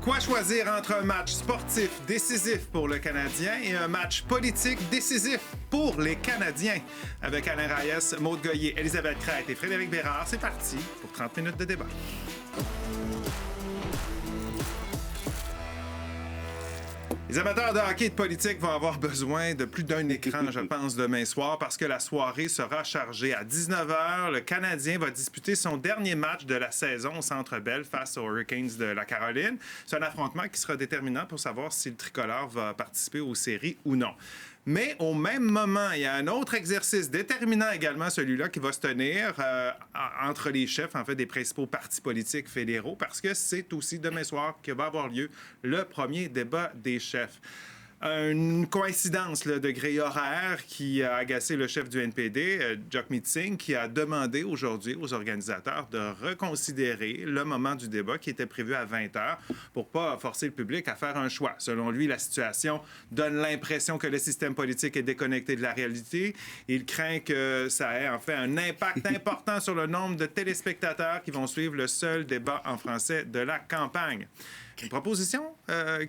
Quoi choisir entre un match sportif décisif pour le Canadien et un match politique décisif pour les Canadiens? Avec Alain Reyes, Maude Goyer, Elisabeth Crête et Frédéric Bérard, c'est parti pour 30 minutes de débat. Les amateurs de hockey et de politique vont avoir besoin de plus d'un écran, je pense, demain soir, parce que la soirée sera chargée. À 19h, le Canadien va disputer son dernier match de la saison au Centre Bell face aux Hurricanes de la Caroline. C'est un affrontement qui sera déterminant pour savoir si le tricolore va participer aux séries ou non. Mais au même moment, il y a un autre exercice déterminant également, celui-là, qui va se tenir entre les chefs, en fait, des principaux partis politiques fédéraux, parce que c'est aussi demain soir que va avoir lieu le premier débat des chefs. Une coïncidence là, de gré horaire qui a agacé le chef du NPD, Jagmeet Singh, qui a demandé aujourd'hui aux organisateurs de reconsidérer le moment du débat qui était prévu à 20h pour pas forcer le public à faire un choix. Selon lui, la situation donne l'impression que le système politique est déconnecté de la réalité. Il craint que ça ait en fait un impact important sur le nombre de téléspectateurs qui vont suivre le seul débat en français de la campagne. Une proposition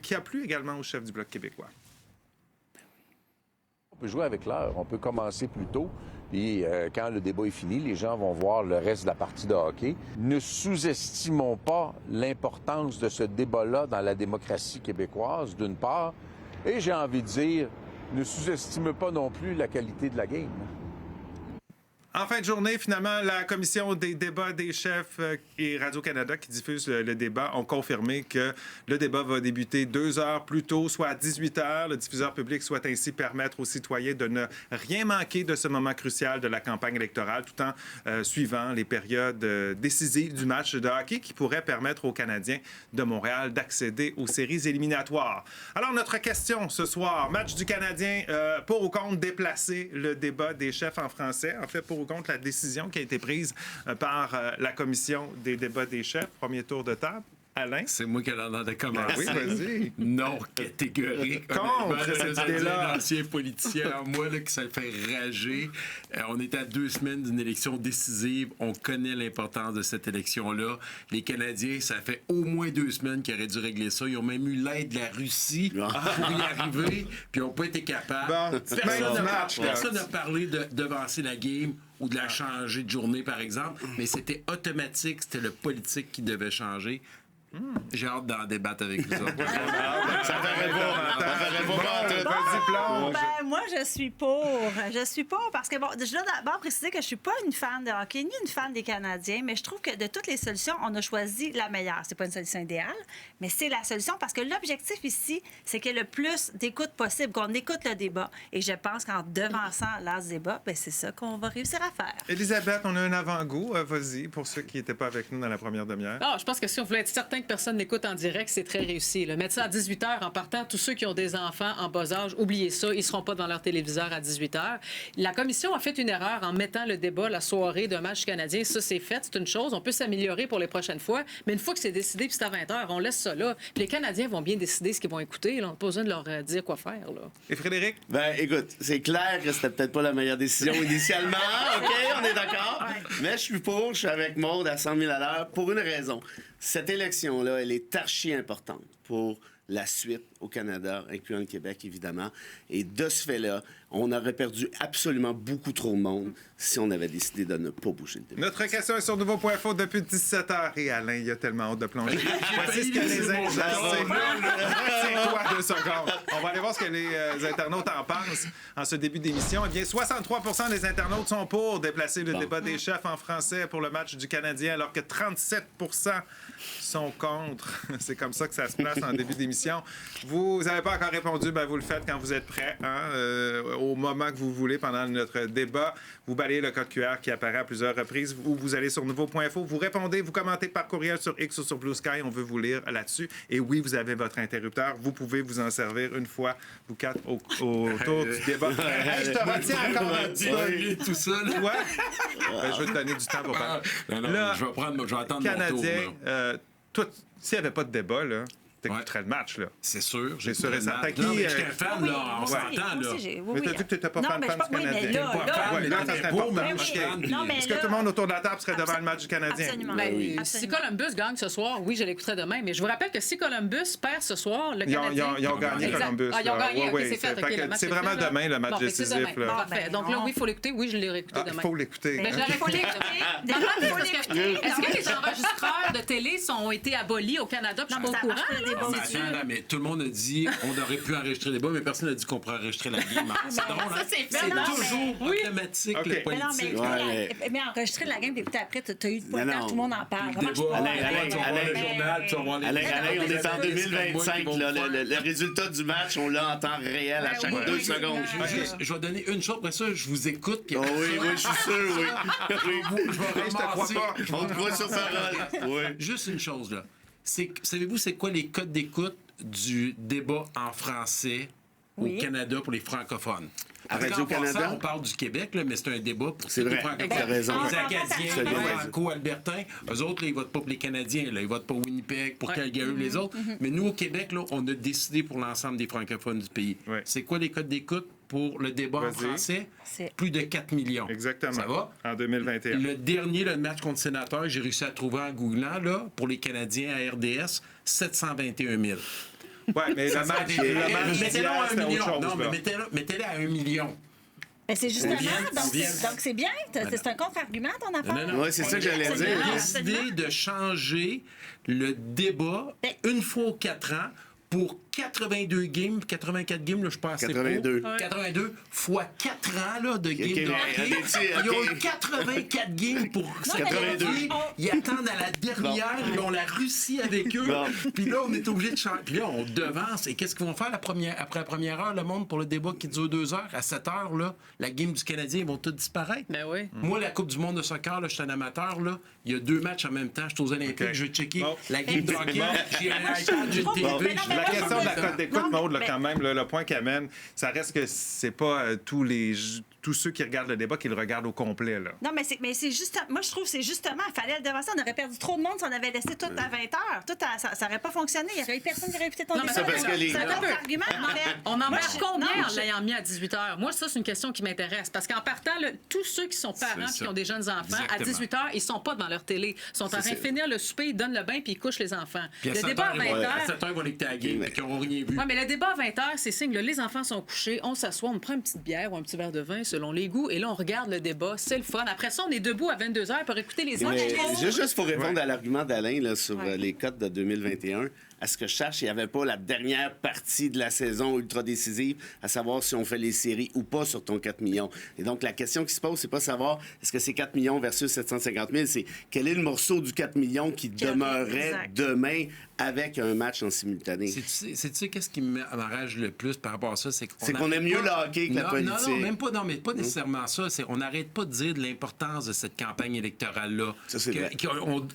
qui a plu également au chef du Bloc québécois. On peut jouer avec l'heure. On peut commencer plus tôt. Puis quand le débat est fini, les gens vont voir le reste de la partie de hockey. Ne sous-estimons pas l'importance de ce débat-là dans la démocratie québécoise, d'une part. Et j'ai envie de dire, ne sous-estime pas non plus la qualité de la game. En fin de journée, finalement, la commission des débats des chefs et Radio-Canada qui diffuse le débat ont confirmé que le débat va débuter 2 heures plus tôt, soit à 18h. Le diffuseur public souhaite ainsi permettre aux citoyens de ne rien manquer de ce moment crucial de la campagne électorale, tout en suivant les périodes décisives du match de hockey qui pourraient permettre aux Canadiens de Montréal d'accéder aux séries éliminatoires. Alors, notre question ce soir, match du Canadien pour ou contre déplacer le débat des chefs en français, en fait, pour contre la décision qui a été prise par la commission des débats des chefs. Premier tour de table. Alain? C'est moi qui en ai commencé. Oui, vas-y. Non catégorique. Contre cette idée-là. L'ancien politicien, moi, là, que ça me fait rager. On est à 2 semaines d'une élection décisive. On connaît l'importance de cette élection-là. Les Canadiens, ça fait au moins 2 semaines qu'ils auraient dû régler ça. Ils ont même eu l'aide de la Russie pour y arriver, puis ils n'ont pas été capables. Bon, Personne n'a parlé de devancer la game ou de la changer de journée, par exemple, mais c'était automatique, c'était le politique qui devait changer. J'ai hâte d'en débattre avec vous autres. Ça ferait pas. Moi, je suis pour. Je suis pour parce que, bon, je dois d'abord préciser que je suis pas une fan de hockey ni une fan des Canadiens, mais je trouve que de toutes les solutions, on a choisi la meilleure. C'est pas une solution idéale, mais c'est la solution parce que l'objectif ici, c'est qu'il y ait le plus d'écoute possible, qu'on écoute le débat. Et je pense qu'en devançant ce débat, ben, c'est ça qu'on va réussir à faire. Elisabeth, on a un avant-goût. Vas-y, pour ceux qui n'étaient pas avec nous dans la première demi-heure. Ah, je pense que si on voulait être certain que personne n'écoute en direct, c'est très réussi. Là. Mettre ça à 18h en partant, tous ceux qui ont des enfants en bas âge, oubliez ça, ils ne seront pas dans leur téléviseur à 18h. La commission a fait une erreur en mettant le débat, la soirée d'un match canadien. Ça, c'est fait, c'est une chose. On peut s'améliorer pour les prochaines fois, mais une fois que c'est décidé, puis c'est à 20h, on laisse ça là. Puis les Canadiens vont bien décider ce qu'ils vont écouter. Là. On n'a pas besoin de leur dire quoi faire. Là. Et Frédéric? Ben, écoute, c'est clair que c'était peut-être pas la meilleure décision initialement. OK, on est d'accord. Mais je suis avec Maude à 100 000 à l'heure pour une raison. Cette élection-là, elle est archi importante pour la suite au Canada, incluant le Québec, évidemment. Et de ce fait-là, on aurait perdu absolument beaucoup trop de monde si on avait décidé de ne pas bouger le débat. Notre question est sur Nouveau.info depuis 17h. Et Alain, il a tellement hâte de plonger. Voici ce que les C'est quoi 2 secondes? On va aller voir ce que les internautes en pensent en ce début d'émission. Eh bien, 63% des internautes sont pour déplacer le débat des chefs en français pour le match du Canadien, alors que 37% sont contre. C'est comme ça que ça se place en début d'émission. Vous n'avez pas encore répondu, ben vous le faites quand vous êtes prêts, au moment que vous voulez pendant notre débat. Vous balayez le code QR qui apparaît à plusieurs reprises ou vous allez sur Nouveau.info, vous répondez, vous commentez par courriel sur X ou sur Blue Sky, on veut vous lire là-dessus. Et oui, vous avez votre interrupteur, vous pouvez vous en servir une fois, vous quatre, autour du débat. Hey, je te retiens encore un petit peu. Tout ça, là. Ouais. Ben, je vais te donner du temps pour parler. Non, Là, je vais attendre Canadien, mon tour. toi, s'il n'y avait pas de débat, là, t'écouterais le match, là. C'est sûr. C'est sûr et certain. Non, mais Qui, j'étais un fan, Oui, là, on moi s'entend, aussi, là. moi aussi, Mais t'as dit que t'étais pas Non, fan mais du je pense- oui, Canadien. mais là, Pas fan, Ouais, mais là, ça t'aimais serait pas, important. mais oui. je suis fan. Non, mais Est-ce que là- tout le monde autour de la table serait devant le match du Canadien? Absolument. Ben, Oui. si Absolument. Columbus gagne ce soir, oui, je l'écouterai demain. Mais je vous rappelle que si Columbus perd ce soir, le Ils ont Canadien... gagné Exact. Columbus. Ah, ils ont là. gagné, Ouais, ok, ouais, c'est fait. fait ok, que le match c'est est vraiment fait, là. demain, le match Bon, fait que c'est décisif, demain. là. Parfait. Ben Donc là, non. oui, il faut l'écouter. Oui, je l'ai réécouté Ah, il demain. faut l'écouter. Ben, je l'aurais pas l'écouté. Déjà, il faut Parce l'écouter. Est-ce que les enregistreurs de télé ont été abolis au Canada? Puis je suis pas au ça courant. marche pas, là. les bons Mais études. attends, mais tout le monde a dit on aurait pu enregistrer les débats, mais personne n'a dit qu'on pourrait enregistrer la game. C'est drôle, hein? c'est fait. C'est Non, toujours mais- automatique, OK. le Mais non, mais, politique. mais enregistrer la game, puis écouter après, t'as eu pas le Non, temps, non. tout le monde en parle. Le Ça marche débat, pas. Alain, tu vas voir Alain, le journal, tu vas voir les Alain, débats. on est en Des 2025. qui vont Là, faire. le résultat du match, on l'a en temps réel à Ouais, chaque oui, 2 oui, secondes. Je vais donner une chose, après ça, je vous écoute. Puis Oh après oui, ça, oui, je suis sûr, oui. Oui. je vais Hey, je te crois ramasser. pas. On te croit sur parole. Oui. Juste une chose, là. Savez-vous, c'est quoi les codes d'écoute du débat en français Oui. au Canada pour les francophones? À Parce qu'en Radio-Canada? passant, on parle du Québec, là, mais c'est un débat pour C'est tous les vrai. francophones. T'as raison. Les Acadiens, C'est les vrai. Franco-Albertains, eux autres, là, ils votent pas pour les Canadiens. Là, ils votent pour Winnipeg, pour Calgary, les autres. Mais nous, au Québec, là, on a décidé pour l'ensemble des francophones du pays. Ouais. C'est quoi les codes d'écoute pour le débat en Vas-y. français? C'est- Plus de 4 millions. Exactement. Ça va? En 2021. Le dernier, le match contre Sénateur, j'ai réussi à trouver en googlant, là, pour les Canadiens à RDS, 721 000. Ouais, mais le match Mettez-le d'hier, à 1 c'était autre million. chose. Non, mais là. mettez-le à 1 million. Mais c'est justement, On vient. donc c'est bien. C'est un contre-argument, ton affaire. Non. Oui, c'est ça que j'allais On dire. a Absolument. décidé de changer le débat une fois aux 4 ans pour 82 games, 84 games, là, je pense que c'est 82. 82 fois 4 ans là, de games Ok, de mais hockey. allez-y, Ils ont ok. eu 84 games pour mais 82. Ils attendent à la dernière, ils ont la Russie avec eux. Bon. Puis là, on est obligé de changer. Puis là, on devance. Et qu'est-ce qu'ils vont faire après la première heure, le monde, pour le débat qui dure 2 heures? À 7 heures, là, la game du Canadien, ils vont tous disparaître. Ben oui. Moi, la Coupe du monde de soccer, là, je suis un amateur. Là. Il y a 2 matchs en même temps. Je suis aux Olympiques, OK. je vais checker Bon. la game de hockey. J'ai un iPad, j'ai une TV. Bon, mais non, mais La moi, question de la je- cote d'écoute, Non, Maud, là, mais- quand même, là, le point qu'elle mène, ça reste que c'est pas tous ceux qui regardent le débat qui le regardent au complet. Là. Non, mais c'est juste. Moi, je trouve que c'est justement. Il fallait le devancer. On aurait perdu trop de monde si on avait laissé tout à 20 heures. Ça n'aurait pas fonctionné. Il y aurait eu personne qui aurait écouté ton Non, mais débat. ça, parce que les- C'est un Attends un peu. contre-argument, en fait. On en Moi, perd je- combien non, en je- l'ayant mis à 18 h? Moi, ça, c'est une question qui m'intéresse. Parce qu'en partant, là, tous ceux qui sont parents C'est qui ça. ont des jeunes enfants, à Exactement. 18 h, ils sont pas devant leur télé. Ils sont en train de finir le souper, ils donnent le bain puis ils couchent les enfants. Puis à Le 7 débat à heures, 20 à h. 7 heures, ils vont l'écouter à la game, puis qu'ils n'auront rien vu. Oui, mais le débat à 20 h, c'est signe. Là, les enfants sont couchés, on s'assoit, on prend une petite bière ou un petit verre de vin selon les goûts, et là, on regarde le débat. C'est le fun. Après ça, on est debout à 22 h pour écouter les Mais autres. juste pour répondre à l'argument d'Alain là, sur les cotes de 2021, à ce que je cherche, il n'y avait pas la dernière partie de la saison ultra décisive, à savoir si on fait les séries ou pas sur ton 4 millions. Et donc, la question qui se pose, c'est pas savoir est-ce que c'est 4 millions versus 750 000, c'est quel est le morceau du 4 millions qui demeurerait exact. demain avec un match en simultané. C'est qu'est-ce qui m'enrage le plus par rapport à ça? C'est qu'on aime mieux le hockey que la politique. Non, même pas, non, mais pas nécessairement ça. On n'arrête pas de dire de l'importance de cette campagne électorale-là. Ça, c'est vrai.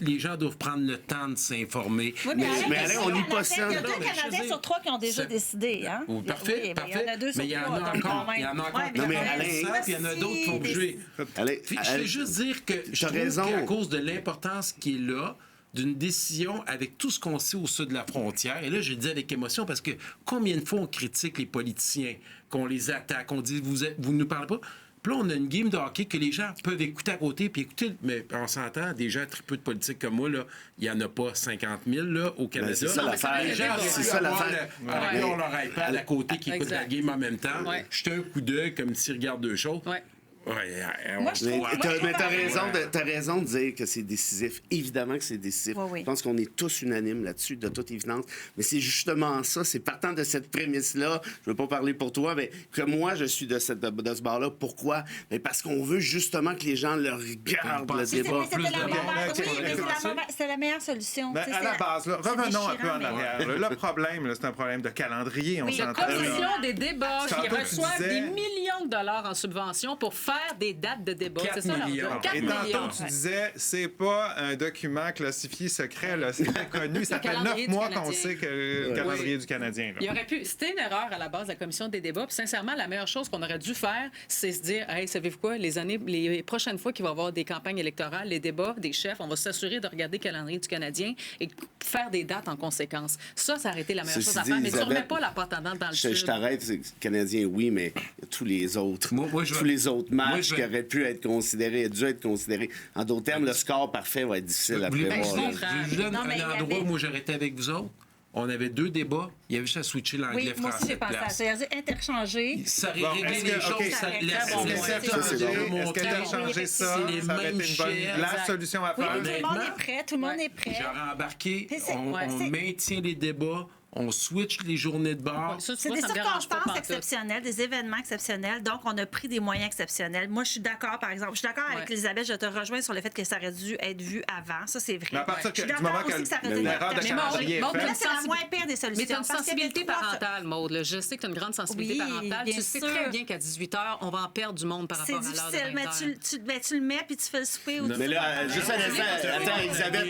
Les gens doivent prendre le temps de s'informer. Oui, Mais Alain, on lit pas ça. Il y a Non, 2 mais je veux Canadiens dire, sur 3 qui ont déjà c'est- décidé. Hein? Oh, parfait, Oui, mais parfait. il y en a 2 sur Mais il y en 3. a donc encore. quand Il y en a même. encore. Ouais, Non, mais quand même, Alain, ça, puis il y en a d'autres qui vont c'est- bouger. Allez, Puis, je veux juste dire que je T'as trouve raison. qu'à cause de l'importance qui est là, d'une décision avec tout ce qu'on sait au sud de la frontière, et là, je le dis avec émotion parce que combien de fois on critique les politiciens, qu'on les attaque, on dit vous ne nous parlez pas. Puis là, on a une game de hockey que les gens peuvent écouter à côté, puis écouter, mais on s'entend, des gens très peu de politique comme moi, là, il n'y en a pas 50 000 là, au Canada. c'est ça Non, mais l'affaire. les gens C'est auraient ça pu avoir l'affaire. ils ont leur iPad à côté qui écoute Exact. la game en même temps. Ouais. Jeter un coup d'œil comme s'ils regardent deux choses. Ouais. Moi, je trouve- Mais t'as raison de dire que c'est décisif. Évidemment que c'est décisif. Oui, oui. Je pense qu'on est tous unanimes là-dessus, de toute évidence. Mais c'est justement ça, c'est partant de cette prémisse-là, je veux pas parler pour toi, mais que moi, je suis de ce bord-là. Pourquoi? Mais parce qu'on veut justement que les gens le regardent, le Mais c'est- débat. Mais c'était plus la de meilleure- monde. oui, Ok, mais ok. c'est la meilleure solution. Ben, Tu sais, à c'est la base, là, c'est revenons un peu déchirant, en mais- arrière. là. Le problème, là, c'est un problème de calendrier, on Oui, La s'entend. là. commission des débats qui Tantôt, tu reçoivent disais- des millions de dollars en subventions pour faire faire des dates de débat. 4 C'est ça leur millions. job. 4 Et millions. tantôt, tu disais, c'est pas un document classifié secret, là. C'est connu. Ça Le fait 9 calendrier du mois qu'on Canadien. sait que le calendrier du Canadien, là. Il aurait pu. C'était une erreur à la base de la commission des débats. Puis sincèrement, la meilleure chose qu'on aurait dû faire, c'est se dire, hey, savez-vous quoi, les prochaines fois qu'il va y avoir des campagnes électorales, les débats des chefs, on va s'assurer de regarder le calendrier du Canadien et faire des dates en conséquence. Ça aurait été la meilleure Ceci chose à dit, faire. Mais tu ne remets Elisabeth, pas la porte en dents dans le Je sud. t'arrête, c'est Canadien, oui, mais tous les autres. Moi, je tous vais- les autres moi, matchs je qui vais- auraient pu être considérés, dû être considérés. En d'autres termes, le score parfait va être difficile à Voulez-vous que prévoir. je là. dise- je vous donne Non, mais il y un endroit avait- où moi j'aurais été avec vous autres. On avait 2 débats. Il y avait juste à switcher Oui, l'anglais-français. moi aussi, j'ai de pensé à place. ça. C'est-à-dire interchanger. Ça aurait Bon, réglé est-ce les que- choses. OK. Ça Est-ce laisse que bon, les ouais, gens ça, c'est de bon. Est-ce que montrer. d'interchanger ça, C'est les ça aurait mêmes été une bonne... chefs. La Exact. solution à Oui, faire? tout le monde Honnêtement, est prêt. Tout le monde est prêt. J'aurais embarqué. Puis c'est- On c'est- maintient les débats. On switch les journées de bar. Ça, tu C'est vois, des ça me dérange pas circonstances pantoute. exceptionnelles, des événements exceptionnels, donc on a pris des moyens exceptionnels. Moi, je suis d'accord, par exemple. Je suis d'accord avec Ouais. Elisabeth, je te rejoins sur le fait que ça aurait dû être vu avant. Ça, c'est vrai. Mais à partir Je suis du d'accord moment aussi que que ça aurait été l'erreur de Mais calendrier est Maud, faite... Là, c'est la moins pire des solutions. Mais tu as une parce qu'il y avait sensibilité 3 parentale, Maud. là. Je sais que tu as une grande sensibilité Oui, parentale. bien Tu sais sûr. très bien qu'à 18 h, on va en perdre du monde par C'est rapport à l'heure de difficile, 20 mais heures. tu le mets puis tu fais le souper. Ou Mais là, juste un instant, attends, Elisabeth.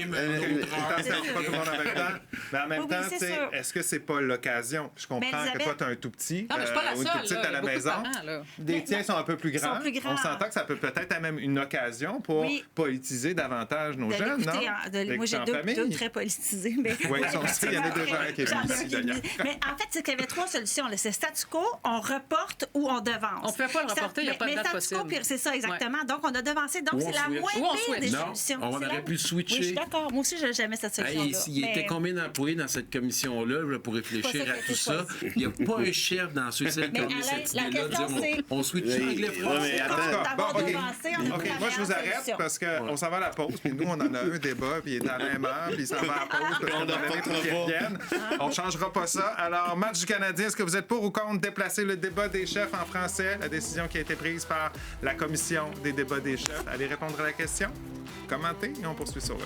Attention, pas tout le monde en même temps. Mais en même Oui, temps, c'est tu sais, sûr. est-ce que c'est pas l'occasion? Je comprends Mais que Elisabeth- toi, tu as un tout petit Non, mais je suis pas la ou une seule, petite là. à Il y a la beaucoup de maison. parents, là. Des tiens sont un peu plus grands. sont plus grands. On s'entend que ça peut peut-être être même une occasion pour Oui. politiser davantage nos de jeunes, non? l'écouter moi, j'ai D'écouter en famille. deux très politisés. Mais... Oui, ils sont aussi. Il y en a déjà un qui est J'en ai venu un ici, qui est venu. d'ailleurs. Mais en fait, c'est qu'il y avait 3 solutions. là. C'est statu quo, on reporte ou on devance. On ne peut pas le reporter, il n'y a pas de mais date statu quo, possible. puis c'est ça, exactement. Donc, on a devancé. Donc, Ou c'est on la switch. moins Ou on pire des switch. Non, solutions. on C'est aurait la- pu switcher. Oui, je suis d'accord. Moi aussi, j'aimais cette solution-là. Hey, il était combien d'employés dans cette commission-là là, pour réfléchir C'est pas ça à qui a tout été ça? choisi. Il n'y a pas un chef dans ceux qui Mais ont mis Alain, cette la idée-là de question, dire c'est- on switch Oui, anglais ouais, français. mais attends. D'avoir Bon, OK. devancé, on a OK, pris la moi, je vous meilleure arrête solution. parce qu'on s'en va à la pause, puis nous, on en a un débat, puis il est à la même heure, puis il s'en va à la pause, puis on a donné pour qu'il revienne. On ne changera pas ça. Alors, match du Canadien, est-ce que vous êtes pour ou contre déplacer le débat des chefs en français? La décision qui a été prise par la commission des débats des chefs. Allez répondre à la question, commentez et on poursuit sur le.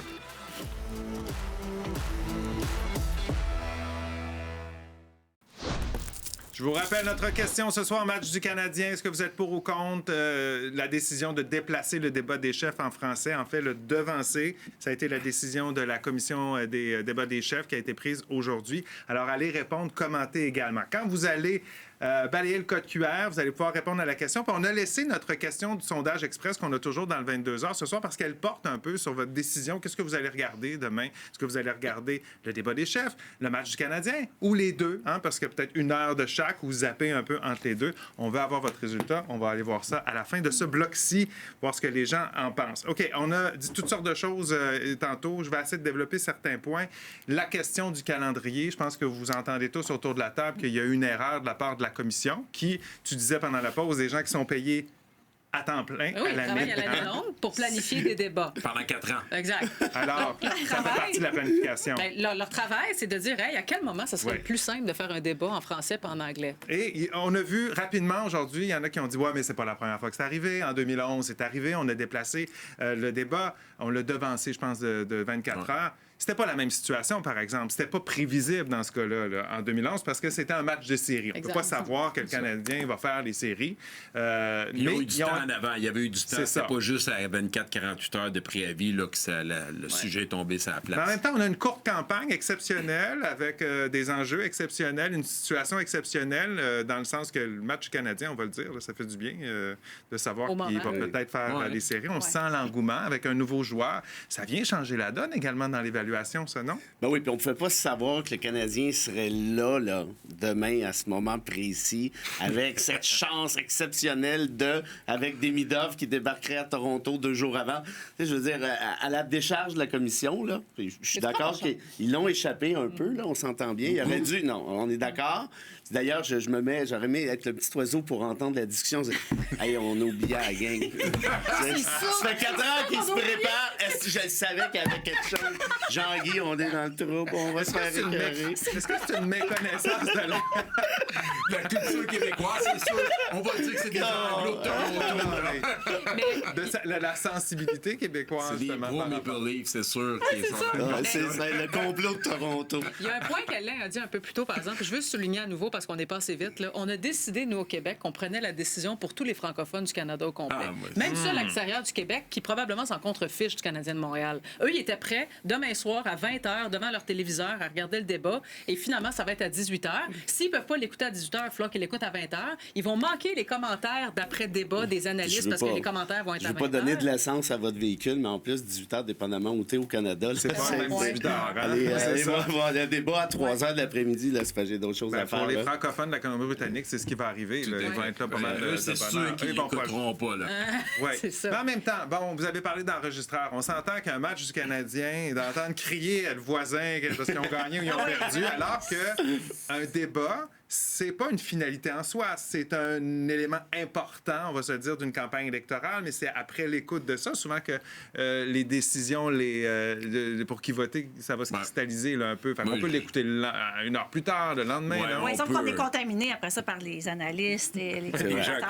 Je vous rappelle notre question ce soir, match du Canadien. Est-ce que vous êtes pour ou contre la décision de déplacer le débat des chefs en français, en fait le devancer? Ça a été la décision de la commission des débats des chefs qui a été prise aujourd'hui. Alors allez répondre, commentez également. Quand vous allez balayer le code QR, vous allez pouvoir répondre à la question. Puis on a laissé notre question du sondage express qu'on a toujours dans le 22h ce soir parce qu'elle porte un peu sur votre décision. Qu'est-ce que vous allez regarder demain? Est-ce que vous allez regarder le débat des chefs, le match du Canadien ou les deux? Hein? Parce que peut-être 1 heure de chaque ou zapper un peu entre les deux. On veut avoir votre résultat. On va aller voir ça à la fin de ce bloc-ci, voir ce que les gens en pensent. OK, on a dit toutes sortes de choses tantôt. Je vais essayer de développer certains points. La question du calendrier, je pense que vous entendez tous autour de la table qu'il y a eu une erreur de la part de la commission qui, tu disais pendant la pause, des gens qui sont payés à temps plein Oui, à ils l'année. travaillent à l'année longue pour planifier des débats. Pendant 4 ans. Exact. Alors, ça fait partie de la planification. Ben, leur travail, c'est de dire, hey, à quel moment ça serait Oui. le plus simple de faire un débat en français et en anglais? Et on a vu rapidement aujourd'hui, il y en a qui ont dit ouais, mais c'est pas la première fois que c'est arrivé. En 2011, c'est arrivé. On a déplacé le débat, on l'a devancé, je pense, de 24 heures. C'était pas la même situation, par exemple. C'était pas prévisible dans ce cas-là, là, en 2011, parce que c'était un match de série. On ne peut pas Exact. savoir que le Canadien va faire les séries. Ils ont eu du temps en avant. Il y avait eu du temps. C'est C'était ça. pas juste à 24-48 heures de préavis là, que le sujet est tombé sur la Mais en place. même temps, on a une courte campagne exceptionnelle avec des enjeux exceptionnels, une situation exceptionnelle dans le sens que le match canadien, on va le dire, là, ça fait du bien de savoir Au qu'il va moment. peut-être faire Ouais. les séries. On sent l'engouement avec un nouveau joueur. Ça vient changer la donne également dans l'évaluation, ça, non? Ben oui, puis on ne pouvait pas savoir que le Canadien serait là, demain, à ce moment précis, avec cette chance exceptionnelle avec Demidov qui débarquerait à Toronto 2 jours avant. Tu sais, je veux dire, à la décharge de la commission, là, puis je suis d'accord qu'ils l'ont échappé un peu, là, on s'entend bien. Il aurait dû... Non, on est d'accord. D'ailleurs, j'aurais aimé être le petit oiseau pour entendre la discussion. Hey, on a oublié la gang. Ça fait 4 ans qu'ils se préparent. Est-ce que je le savais qu'il y avait quelque chose? Jean-Guy, on est dans le trouble, on va se faire écœurer. Est-ce que c'est une méconnaissance de La culture québécoise, c'est sûr. On va dire que c'est des Anglo de Toronto. là. la sensibilité québécoise, C'est des justement? gros par Maple rapport- Leafs, c'est sûr. qu'ils sont- C'est le complot de Toronto. Il y a un point qu'Alain a dit un peu plus tôt, par exemple, je veux souligner à nouveau parce qu'on est passé vite. Là. On a décidé, nous, au Québec, qu'on prenait la décision pour tous les francophones du Canada au complet. Ah, moi, Même ceux à l'extérieur du Québec, qui probablement s'en contrefichent du Canadien de Montréal. Eux, ils étaient prêts demain soir à 20h devant leur téléviseur à regarder le débat. Et finalement, ça va être à 18h. S'ils ne peuvent pas l'écouter à 18h, il va falloir qu'ils l'écoutent à 20h. Ils vont manquer les commentaires d'après-débat des analystes parce que les commentaires vont être Je à ne 20h. veux pas donner de l'essence à votre véhicule, mais en plus, 18 h, dépendamment où tu es au Canada, C'est pas le même 18 heures, hein? Allez, C'est ça. voir le débat à 3 h de l'après-midi, là, c'est parce que j'ai d'autres choses Ben, à faire. pour les là. francophones de la Colombie-Britannique, c'est ce qui va arriver. Là. Ils vont être là pas mal de C'est bonheur. sûr qu'ils Ils vont pas- l'écouteront pas. Là. Ouais. C'est ça. Mais en même temps, bon, vous avez parlé d'enregistreur. On s'entend qu'un match du Canadien, d'entendre crier le voisin parce qu'ils ont gagné ou ils ont perdu, alors qu'un débat, c'est pas une finalité en soi. C'est un élément important, on va se dire, d'une campagne électorale, mais c'est après l'écoute de ça, souvent que les décisions, pour qui voter, ça va se cristalliser là, un peu. Fait qu'on Oui. peut l'écouter une heure plus tard, le lendemain. Ouais, là. on Oui, sauf peut. qu'on est contaminé après ça par les analystes et les commentateurs.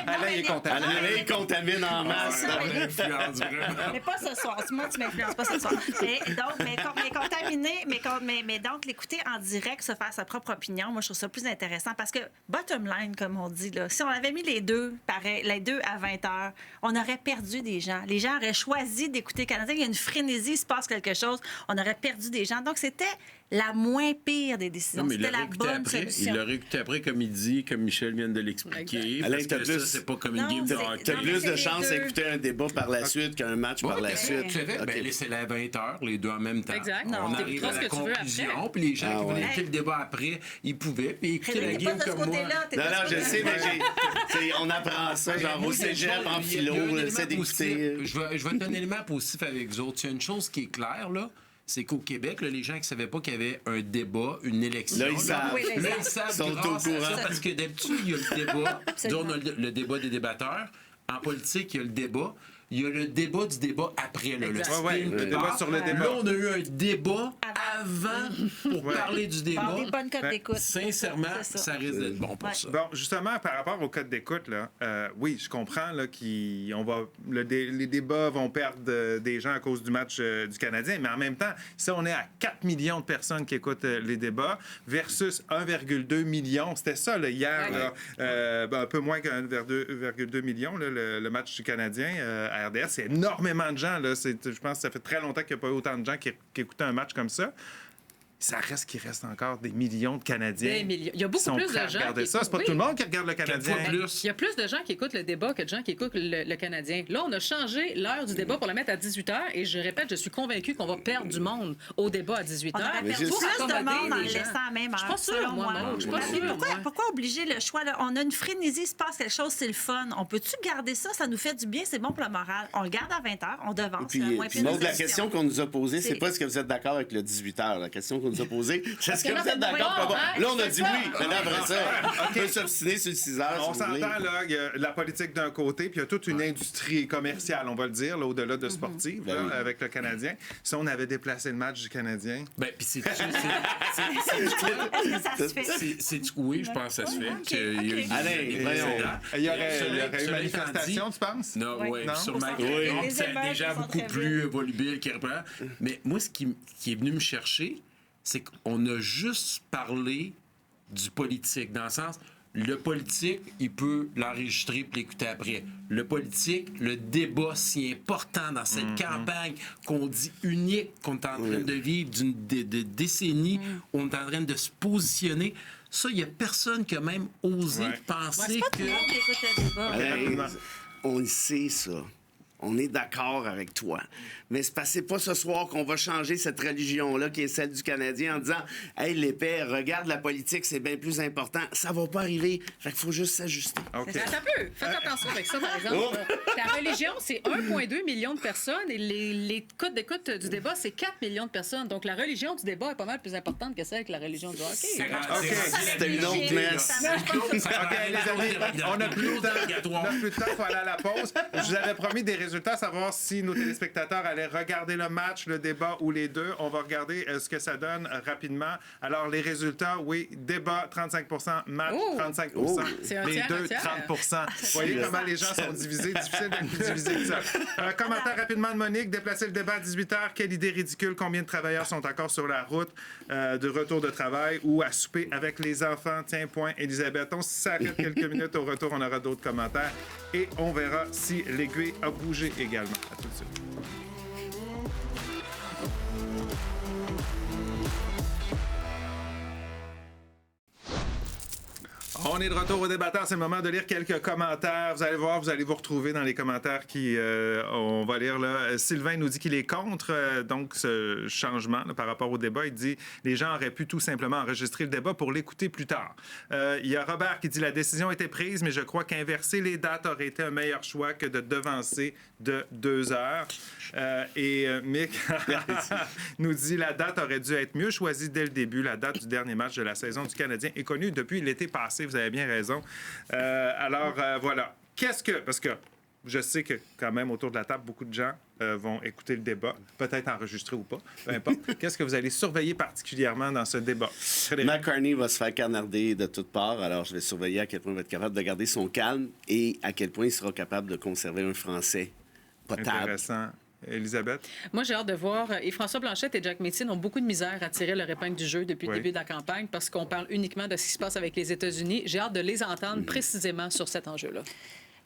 Alain est content. Alain contamine en masse. Ah, On influence vraiment. Mais pas ce soir. Moi, tu m'influences pas ce soir. Mais contaminé, mais donc l'écouter en direct, se faire sa propre opinion, moi, je trouve ça plus intéressant parce que, bottom line, comme on dit, là, si on avait mis les deux à 20 h, on aurait perdu des gens. Les gens auraient choisi d'écouter le Canadien. Il y a une frénésie, il se passe quelque chose, on aurait perdu des gens. Donc, c'était la moins pire des décisions. Non, mais il C'était l'a la réécouté bonne après. Il solution. l'a réécouté après, comme il dit, comme Michel vient de l'expliquer. Alain, Parce t'as que plus- ça, c'est pas comme une Non, game de c'est- hockey. T'as Non, plus mais de c'est chances les deux. d'écouter un débat par la suite qu'un match par la suite. C'est vrai, OK. ben, c'est à 20h, les deux en même temps. Exact. On Non, arrive t'écouteras à ce la que tu veux conclusion, après. puis les gens Ah qui voulaient ouais. écouter le débat après, ils pouvaient, puis écouter la T'es pas game de ce comme moi. côté-là. t'es Non, pas de non, ce je côté-là. sais, mais on apprend ça, genre au cégep, en philo, on essaie d'écouter. Je vais te donner un élément positif avec vous autres. Il y a une chose qui est claire, là. C'est qu'au Québec, là, les gens qui ne savaient pas qu'il y avait un débat, une élection. Là, ils savent. Oui, Là, ils savent Ils sont grâce au à ça, courant. parce que d'habitude, il y a le débat. Absolument. Disons, on a le débat des débatteurs. En politique, il y a le débat. Il y a le débat du débat après. Là, le Exact. spin Ouais, le qui débat part. sur le débat. Là, on a eu un débat avant pour parler du débat. Par des bonnes cotes d'écoute. Sincèrement, C'est ça risque d'être bon pour Ouais. ça. Bon, justement, par rapport au code d'écoute, là, oui, je comprends là, les débats vont perdre des gens à cause du match du Canadien, mais en même temps, si on est à 4 millions de personnes qui écoutent les débats versus 1,2 million, c'était ça là, hier, Ouais. là, un peu moins qu'1,2 million, là, le match du Canadien à RDS. C'est énormément de gens. Là, je pense que ça fait très longtemps qu'il n'y a pas eu autant de gens qui écoutaient un match comme ça. Ça reste qu'il reste encore des millions de Canadiens. Des millions. Il y a beaucoup qui sont plus prêts de à gens regarder qui ça. C'est pas écoutent- tout le oui. monde qui regarde le 4 Canadien. fois plus. Il y a plus de gens qui écoutent le débat que de gens qui écoutent le Canadien. Là, on a changé l'heure du débat pour la mettre à 18 h et je répète, je suis convaincue qu'on va perdre du monde au débat à 18 On h. aurait Mais perdu je- plus de accommoder monde en les le gens. laissant à la même Je suis heure, pas sûre, selon moi, moi. Maud. Je suis pas Mais sûre, moi. pourquoi obliger le choix? Là? On a une frénésie, il se passe quelque chose, c'est le fun. On peut-tu garder ça? Ça nous fait du bien, c'est bon pour le moral. On le garde à 20 h, on devance. Puis, la moins puis pire Maud, des la options. question qu'on nous a posée, c'est C'est- pas est-ce que vous êtes d'accord avec le 18 h. La question qu'on nous a posée, c'est est-ce que là, vous êtes c'est d'accord? bon, Pas bon. hein? Là, on a C'est dit ça. oui. Mais là, après ça, on peut s'obstiner sur le 6 h. On s'entend, là, il y a la politique d'un côté, puis il y a toute une industrie commerciale, on va le dire, là, au-delà de sportive, là, Ben oui. avec le Canadien. Si on avait déplacé le match du Canadien, Ben, puis c'est Est-ce que ça se fait? oui, je pense que ça se fait. Qu'il y a eu des- Allez, des voyons. précédents. il y aurait Cela eu étant manifestation, dit- tu penses? Non, Oui. oui, Non? sûrement. Oui. Les C'est émeutes des gens au beaucoup centre-ville. plus volubiles qui reprennent. Mais moi, ce qui est venu me chercher, c'est qu'on a juste parlé du politique, dans le sens, le politique, il peut l'enregistrer et l'écouter après. Le politique, le débat si important dans cette campagne qu'on dit unique, qu'on est en train de vivre de décennies, où on est en train de se positionner, ça, il n'y a personne qui a même osé Ouais. penser C'est pas que... tout le monde qui écoute le débat. Hey, on le sait, ça. On est d'accord avec toi. Mais c'est parce que c'est pas ce soir qu'on va changer cette religion-là qui est celle du Canadien en disant « Hey, les pères, regarde la politique, c'est bien plus important. » Ça va pas arriver. Fait qu'il faut juste s'ajuster. OK. Ça peut. Faites attention avec ça, par exemple. La religion, c'est 1,2 million de personnes et les codes d'écoute du débat, c'est 4 millions de personnes. Donc, la religion du débat est pas mal plus importante que celle que la religion du hockey. C'était une autre messe. OK, les amis, on n'a plus de temps. Il faut aller à la pause. Je vous avais promis des résultats résultats, savoir si nos téléspectateurs allaient regarder le match, le débat ou les deux. On va regarder ce que ça donne rapidement. Alors, les résultats, oui, débat 35%, match 35%. C'est un Les tiers, deux, un tiers. 30%. Vous voyez comment les gens sont divisés. Difficile d'être plus divisé que ça. Commentaire rapidement de Monique. Déplacer le débat à 18h. Quelle idée ridicule. Combien de travailleurs sont encore sur la route de retour de travail ou à souper avec les enfants? Tiens, point, Elisabeth. On s'arrête quelques minutes. Au retour, on aura d'autres commentaires. Et on verra si l'aiguille a bougé également. À tout de suite. On est de retour au débatteur. C'est le moment de lire quelques commentaires. Vous allez voir, vous allez vous retrouver dans les commentaires qui... on va lire là. Sylvain nous dit qu'il est contre donc ce changement là, par rapport au débat. Il dit les gens auraient pu tout simplement enregistrer le débat pour l'écouter plus tard. Il y a Robert qui dit la décision a été prise, mais je crois qu'inverser les dates aurait été un meilleur choix que de devancer de 2 heures. Et Mick nous dit la date aurait dû être mieux choisie dès le début. La date du dernier match de la saison du Canadien est connue depuis l'été passé. Vous avez bien raison. Voilà. Parce que je sais que quand même autour de la table, beaucoup de gens vont écouter le débat, peut-être enregistré ou pas, peu importe. Qu'est-ce que vous allez surveiller particulièrement dans ce débat? Matt Carney va se faire canarder de toutes parts, alors je vais surveiller à quel point il va être capable de garder son calme et à quel point il sera capable de conserver un français potable. Intéressant. Elisabeth? Moi, j'ai hâte de voir. Et François Blanchette et Jack Metzing ont beaucoup de misère à tirer leur épingle du jeu depuis le début de la campagne parce qu'on parle uniquement de ce qui se passe avec les États-Unis. J'ai hâte de les entendre précisément sur cet enjeu-là.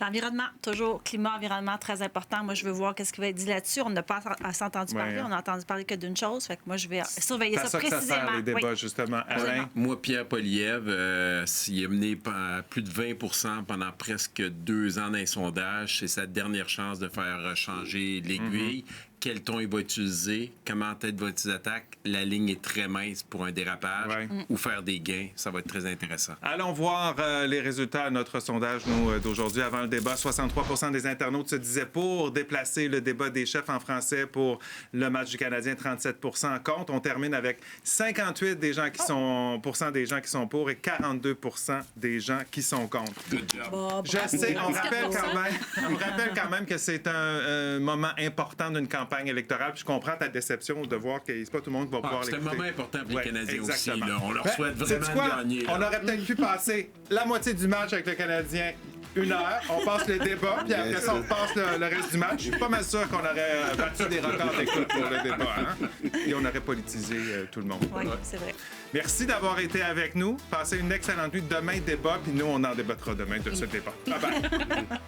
L'environnement, toujours climat, environnement, très important. Moi, je veux voir qu'est-ce qui va être dit là-dessus. On n'a pas assez entendu parler. On n'a entendu parler que d'une chose. Fait que moi, je vais surveiller ça précisément. C'est à ça que ça sert, les débats, justement. Alain? Moi, Pierre Poilievre, il a mené plus de 20 pendant presque 2 ans dans les sondages. C'est sa dernière chance de faire changer l'aiguille. Quel ton il va utiliser, comment peut-être va utiliser l'attaque. La ligne est très mince pour un dérapage ou faire des gains. Ça va être très intéressant. Allons voir les résultats à notre sondage, nous, d'aujourd'hui. Avant le débat, 63% des internautes se disaient pour déplacer le débat des chefs en français pour le match du Canadien, 37% contre. On termine avec 58% des gens qui sont pour et 42% des gens qui sont contre. Good job. Je sais, on rappelle quand même que c'est un moment important d'une campagne électorale. Puis je comprends ta déception de voir que c'est pas tout le monde qui va pouvoir l'écouter. C'est un moment important pour les Canadiens exactement. aussi. Là. On leur souhaite vraiment de gagner. On aurait peut-être pu passer la moitié du match avec le Canadien 1 heure. On passe le débat, puis après ça, on passe le reste du match. Je suis pas mal sûr qu'on aurait battu des records d'écoute pour le débat. Hein? Et on aurait politisé tout le monde. Oui, c'est vrai. Merci d'avoir été avec nous. Passez une excellente nuit. Demain, débat, puis nous, on en débattra demain de ce débat. Bye-bye.